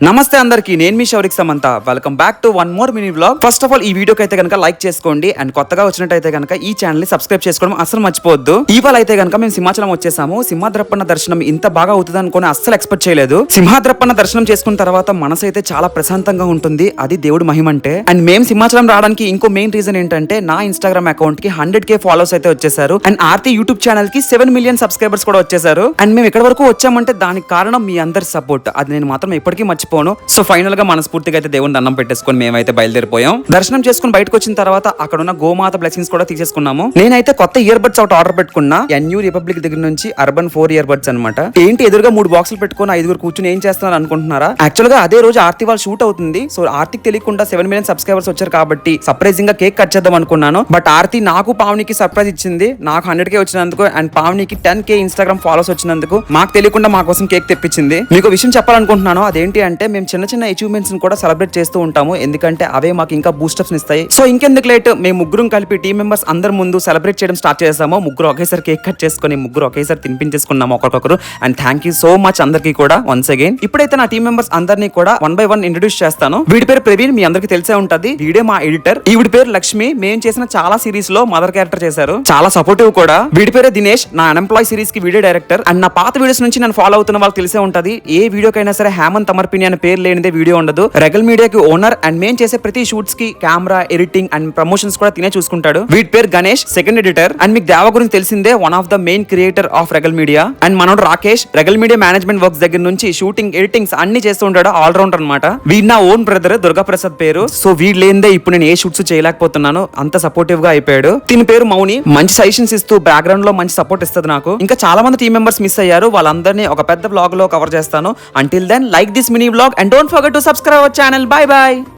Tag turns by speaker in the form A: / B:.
A: నమస్తే అందరికి, నేను మీ Shaurik Samantha. Welcome back to one more mini vlog. First of all ఈ వీడియోకి అయితే కనుక లైక్ చేసుకోండి అండ్ కొత్తగా వచ్చినట్టయితే కనుక ఈ ఛానల్ ని సబ్స్క్రైబ్ చేసుకోవడం అసలు మర్చిపోవద్దు. ఇవాళ అయితే కనుక మేము సింహాచలం వచ్చేసాము. సింహాద్రప్పన్న దర్శనం ఇంత బాగా అవుతుంది అనుకుని అస్సలు ఎక్స్పెక్ట్ చేయలేదు. సింహాద్రప్పన్న దర్శనం చేసుకున్న తర్వాత మనసు అయితే చాలా ప్రశాంతంగా ఉంటుంది. అది దేవుడు మహిమంటే. అండ్ మేము సింహాచలం రావడానికి ఇంకో మెయిన్ రీజన్ ఏంటంటే నా ఇన్స్టాగ్రామ్ అకౌంట్ కి 100K ఫాలోవర్స్ అయితే వచ్చేసారు. అండ్ ఆర్తి యూట్యూబ్ ఛానల్ కి 7 మిలియన్ సబ్స్క్రైబర్స్ కూడా వచ్చేసారు. అండ్ మేము ఇక్కడ వరకు వచ్చామంటే దానికి కారణం మీ అందరి సపోర్ట్. అది నేను మాత్రం ఎప్పటికీ మర్చిపోను. సో ఫైనల్ గా మనస్ఫూర్తిగా అయితే దేవుని దండం పెట్టేసుకొని మేమైతే బయలుదేరిపోయాం. దర్శనం చేసుకుని బయటకు వచ్చిన తర్వాత అక్కడ ఉన్న గోమాత బ్లెస్సింగ్స్ కూడా తీసేసుకున్నాము. నేనైతే కొత్త ఇయర్ బడ్స్ ఒకటి ఆర్డర్ పెట్టుకున్నా. ఎన్యూ రిపబ్లిక్ దగ్గర నుంచి అర్బన్ 4 ఇయర్ బడ్స్ అనమాట. ఏంటి ఎదురుగా 3 బాక్సులు పెట్టుకుని 5 కూర్చుని ఏం చేస్తున్నారు అనుకుంటున్నారా? యాక్చువల్ గా అదే రోజు ఆర్తి వాళ్ళు షూట్ అవుతుంది. సో ఆర్తికి తెలియకుండా 7 మిలియన్ సబ్స్క్రైబర్స్ వచ్చారు కాబట్టి సర్ప్రైజింగ్ గా కేక్ కట్ చేద్దాం అనుకున్నాను. బట్ ఆర్తి నాకు పావనికి సర్ప్రైజ్ ఇచ్చింది. నాకు 100K వచ్చినందుకు అండ్ పావనికి 10K ఇన్స్టాగ్రామ్ ఫాలోవర్స్ వచ్చినందుకు మాకు తెలియకుండా మా కోసం కేక్ తెప్పించింది. మీకు విషయం చెప్పాలనుకుంటున్నాను. అదేంటి అంటే మేము చిన్న చిన్న అచీవ్మెంట్స్ కూడా సెలబ్రేట్ చేస్తూ ఉంటాము. ఎందుకంటే అవే మాకు ఇంకా బూస్టప్స్ ఇస్తాయి. సో ఇంకెందుకు లేట్, మేము ముగ్గురం కలిపి టీం మెంబర్స్ అందరి ముందు సెలబ్రేట్ చేయడం స్టార్ట్ చేసాము. ముగ్గురు ఒకేసారి కేక్ కట్ చేసుకుని ముగ్గురు ఒకేసారి తినిపించేసుకున్నాము ఒకరికొకరు. And thank you so much అందరికీ కూడా వన్స్ అగైన్. ఇప్పుడైతే నా టీం మెంబర్స్ అందరినీ కూడా 1 by 1 ఇంట్రొడ్యూస్ చేస్తాను. వీడి పేరు ప్రవీణ్, మీ అందరికీ తెలిసే ఉంటది. వీడే మా ఎడిటర్. ఈవిడి పేరు లక్ష్మి. మేము చేసిన చాలా సిరీస్ లో మదర్ క్యారెక్టర్ చేశారు. చాలా సపోర్టివ్ కూడా. వీడి పేరు దినేష్. నా అన్ఎంప్లాయ్ సిరీస్ కి వీడియో డైరెక్టర్. అండ్ నా పాత వీడియోస్ నుంచి నన్ను ఫాలో అవుతున్న వాళ్ళకి తెలిసే ఉంటది. ఏ వీడియోకైనా సరే హేమంత్ అమర్పిని అనే పేరు లేనిదే వీడియో ఉండదు. రెగల్ మీడియాకి ఓనర్. అండ్ మేము చేసే ప్రతి షూట్స్ కి కెమెరా, ఎడిటింగ్ అండ్ ప్రమోషన్స్ కూడా తినే చూసుకుంటాడు. వీడి పేరు గణేష్, సెకండ్ ఎడిటర్. అండ్ మీకు దేవ గురించి తెలిసిందే, one of the main creator of Regal media. And మనోడు Rakesh, Regal media management works దగ్గర నుంచి షూటింగ్, ఎడిటింగ్స్ అన్ని చేస్తూ ఉంటాడు. ఆల్ రౌండర్ అనమాట. వీడి నా ఓన్ బ్రదర్, దుర్గా ప్రసాద్ పేరు. సో వీడు లేనిదే ఇప్పుడు నేను ఏ షూట్స్ చేయలేకపోతున్నాను. అంత సపోర్టివ్ గా అయిపోయాడు. దీని పేరు మౌని. మంచి సజెషన్స్ ఇస్తూ బ్యాక్గ్రౌండ్ లో మంచి సపోర్ట్ ఇస్తుంది నాకు. ఇంకా చాలా మంది టీం మెంబర్స్ మిస్ అయ్యారు. వాళ్ళందరినీ ఒక పెద్ద వ్లాగ్ లో కవర్ చేస్తాను. Until then, like this mini vlog and don't forget to subscribe our channel. Bye by.